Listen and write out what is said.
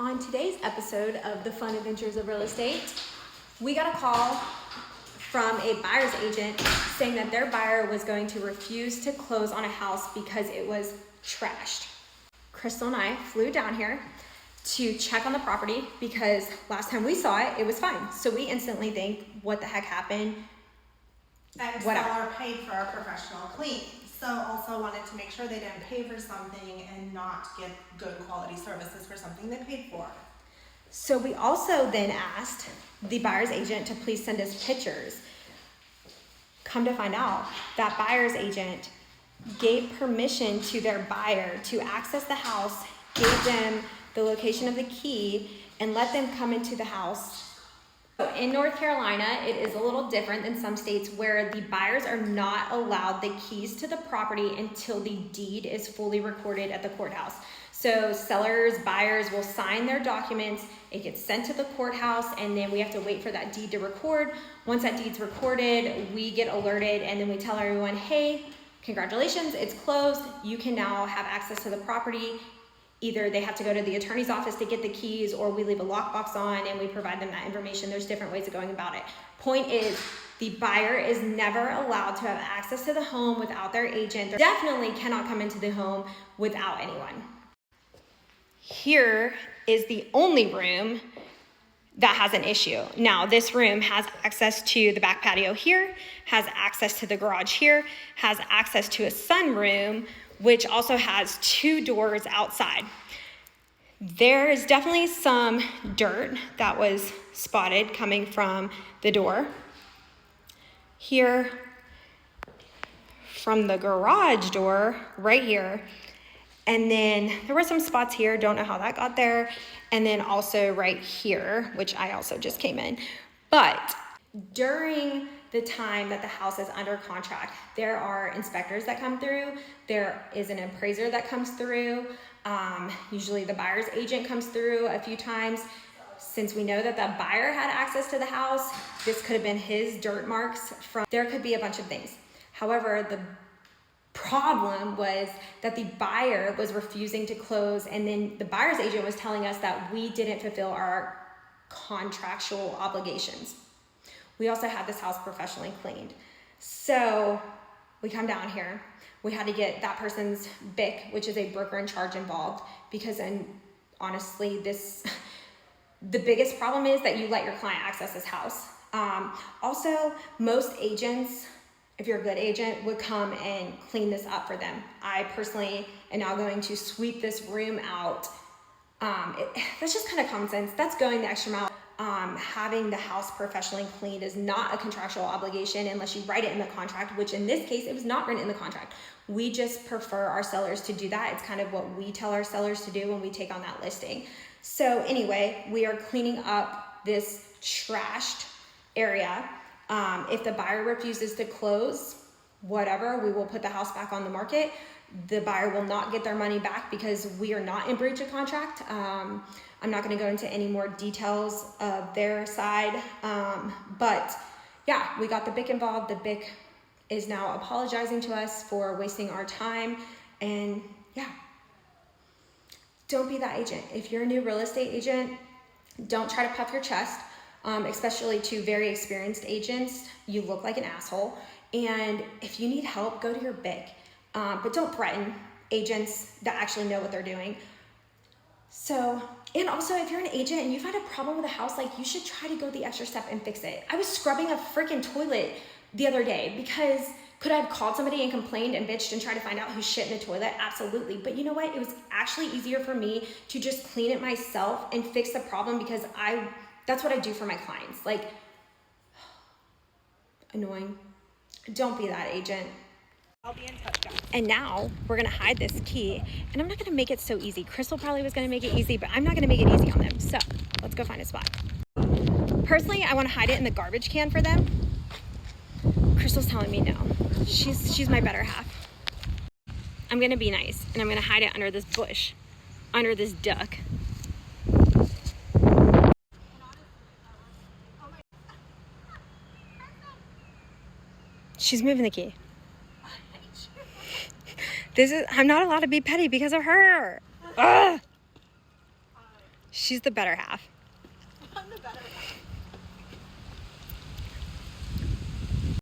On today's episode of The Fun Adventures of Real Estate, we got a call from a buyer's agent saying that their buyer was going to refuse to close on a house because it was trashed. Crystal and I flew down here to check on the property because last time we saw it, it was fine. So we instantly think, what the heck happened? And seller paid for a professional clean. So also wanted to make sure they didn't pay for something and not get good quality services for something they paid for. So we also then asked the buyer's agent to please send us pictures. Come to find out, that buyer's agent gave permission to their buyer to access the house, gave them the location of the key, and let them come into the house. In North Carolina, it is a little different than some states where the buyers are not allowed the keys to the property until the deed is fully recorded at the courthouse. So sellers, buyers will sign their documents, it gets sent to the courthouse, and then we have to wait for that deed to record. Once that deed's recorded, we get alerted, and then we tell everyone, hey, congratulations, it's closed. You can now have access to the property. Either they have to go to the attorney's office to get the keys, or we leave a lockbox on and we provide them that information. There's different ways of going about it. Point is, the buyer is never allowed to have access to the home without their agent. They definitely cannot come into the home without anyone. Here is the only room that has an issue. Now, this room has access to the back patio here, has access to the garage here, has access to a sunroom, which also has two doors outside. There is definitely some dirt that was spotted coming from the door. Here, from the garage door, right here. And then there were some spots here, don't know how that got there. And then also right here, which I also just came in. But during the time that the house is under contract, there are inspectors that come through. There is an appraiser that comes through. Usually the buyer's agent comes through a few times. Since we know that the buyer had access to the house, this could have been his dirt marks from, there could be a bunch of things. However, the problem was that the buyer was refusing to close, and then the buyer's agent was telling us that we didn't fulfill our contractual obligations. We also had this house professionally cleaned. So we come down here. We had to get that person's BIC, which is a broker in charge, involved, because honestly, the biggest problem is that you let your client access this house. Also, most agents, if you're a good agent, would come and clean this up for them. I personally am now going to sweep this room out. That's just kind of common sense. That's going the extra mile. Having the house professionally cleaned is not a contractual obligation unless you write it in the contract, which in this case, it was not written in the contract. We just prefer our sellers to do that. It's kind of what we tell our sellers to do when we take on that listing. So anyway, we are cleaning up this trashed area. If the buyer refuses to close, whatever, we will put the house back on the market. The buyer will not get their money back because we are not in breach of contract. I'm not going to go into any more details of their side. But yeah, we got the BIC involved. The BIC is now apologizing to us for wasting our time. And yeah, don't be that agent. If you're a new real estate agent, don't try to puff your chest, especially to very experienced agents. You look like an asshole. And if you need help, go to your BIC. But don't threaten agents that actually know what they're doing. So, and also if you're an agent and you find a problem with a house, like, you should try to go the extra step and fix it. I was scrubbing a freaking toilet the other day because could I have called somebody and complained and bitched and tried to find out who shit in the toilet? Absolutely. But you know what? It was actually easier for me to just clean it myself and fix the problem because that's what I do for my clients. Like, annoying. Don't be that agent. I'll be in touch, guys. And now we're gonna hide this key, and I'm not gonna make it so easy. Crystal probably was gonna make it easy, but I'm not gonna make it easy on them. So let's go find a spot. Personally, I wanna hide it in the garbage can for them. Crystal's telling me no. She's my better half. I'm gonna be nice, and I'm gonna hide it under this bush, under this duck. She's moving the key. I'm not allowed to be petty because of her. Ugh. She's the better half. I'm the better half.